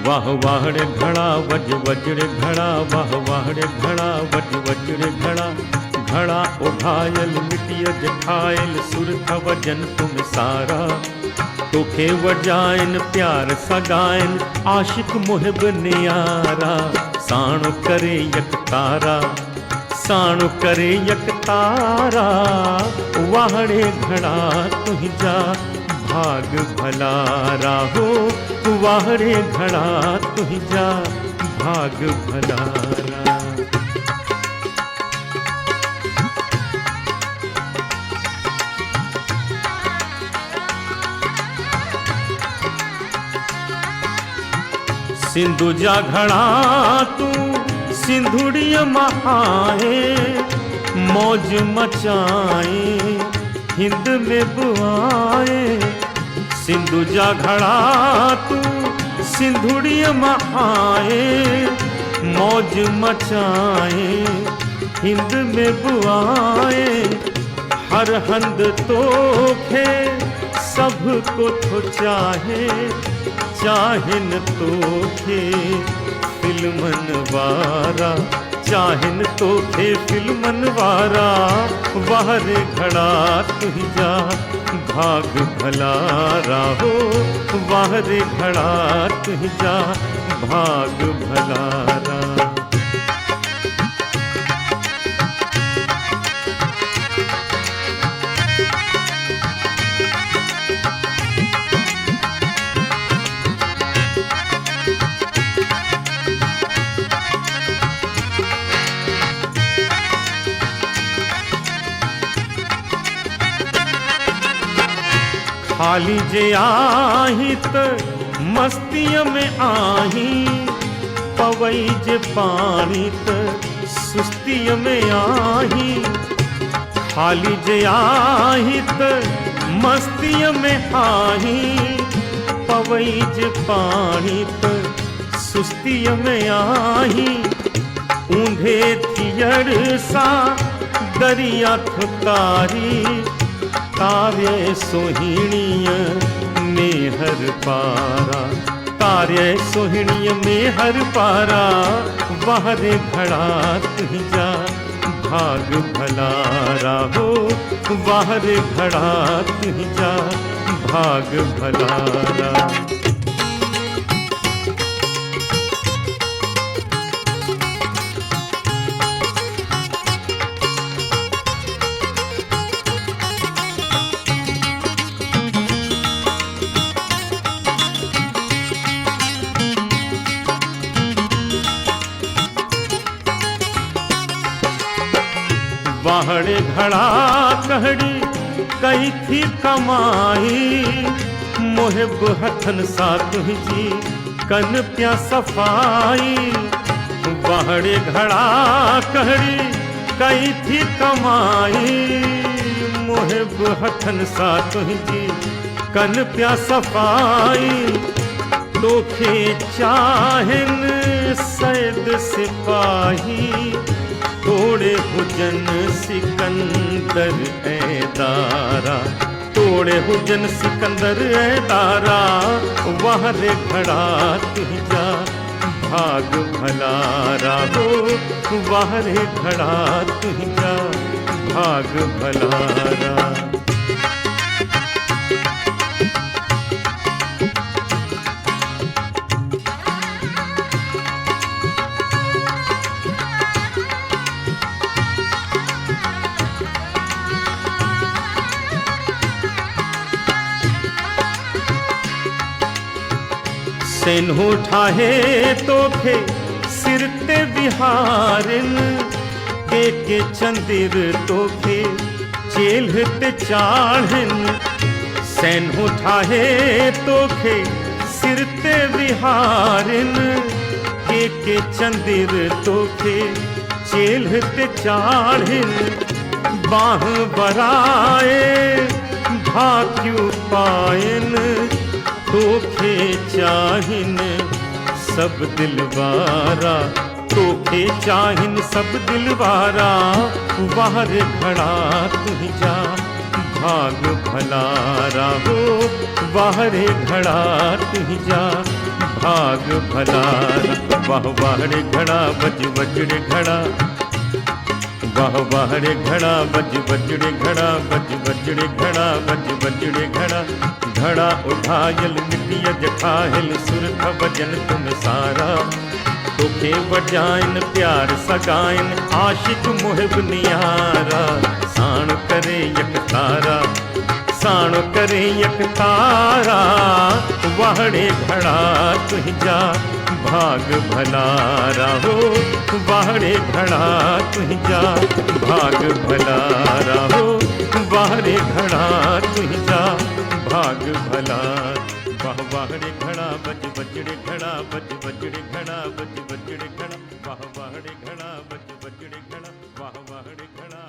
वाह वाह रे घड़ा वज वज रे घड़ा, वाह वाह रे घड़ा वज वज रे घड़ा। घड़ा उघायल मिटियज खायल सुर था वजन तुम सारा। तोखे वजाइन प्यार सगाइन आशिक मुहिब नियारा। साणु करे यक तारा, साणु करे यक तारा। वाहड़े घड़ा तुझा भाग भलारा हो, वाहड़े घड़ा तुझा भाग भलारा। सिंधु जा घड़ा तू सिंधुड़िय महाए। मौज मचाए हिंद में बुआए। सिंधु जा घड़ा तू सिंधुड़िय महाए। मौज मचाए हिंद में बुआए। हर हंद तोखे सबको तो चाहे। चाहिन तोखे फिल्मन वारा, चाहिन तोखे फिल्मन वारा। वाहरे घड़ा तुझा भाग भलारा हो, वाहरे घड़ा तुझा भाग भलारा। खाली जे आही त मस्तीअ में आही। पवई जे पानी त सुस्तीअ में आही। खाली जे आही त मस्तीअ में आही। पवई जे पानी त सुस्तीअ में आही। ऊंधे थियड़ सा दरिया थुतारी। तारे सोहिणीय मेहर पारा, तारे सोहिणीय मेहर पारा। वाहरे घड़ा तुझा भाग भलारा हो, वाहरे घड़ा तुझा भाग भलारा। वाहड़े घड़ा कहड़ी कई थी कमाई। मुहिब हथन सा तुझी कन प्या सफाई। वाहड़े घड़ा कहड़ी कई थी कमाई। मुहिब हथन सा तुझी कन प्या सफाई। तोखे चाहन सैद सिपाही। तोड़े हुजन सिकंदर ऐ दारा, तोड़े हुजन सिकंदर ऐ दारा। वाहरे घड़ा तुझा भाग भलारा हो, वाहरे घड़ा तुझा भाग भलारा। सेन्हू ठाहे तोखे सिरते बिहारिन। के चंदिर तोखे चेल्हते चाढ़िन। सेन्हू ठाहे तोखे सिरते बिहारिन। के चंदिर तोखे चेल्हते चाढ़िन। बाह बराए भाक्यू पायन। तोखे चाहिन सब दिलवारा, तोखे चाहिन सब दिलवारा। वाहरे घड़ा तुझा भाग भलारा हो, वाह रे घड़ा तू ही जा, भाग भलारा। वाह वाह रे घड़ा बज बज रे घड़ा, वाह वाह रे घड़ा बज बज रे घड़ा, बज बज रे घड़ा, बज बज रे घड़ा। घड़ा उठायल मिटिया जठायल, सुर था वजन तुम सारा। तोखे वजाइन प्यार सगाइन, आशिक मुहिब नियारा। साण करे यक तारा, साण करे यक तारा, वाहड़े घड़ा तुह जा, भाग भलारा हो, वाहड़े घड़ा तुह जा, भाग भलारा हो, वाहड़े घड़ा तुह जा, भाग भला। वाह वाहड़े घड़ा बज बज रे घड़ा, बज बज रे घड़ा, बज बज रे घड़ा। वाह वाहड़े घड़ा बज बज रे घड़ा, वाह वाहड़े घड़ा।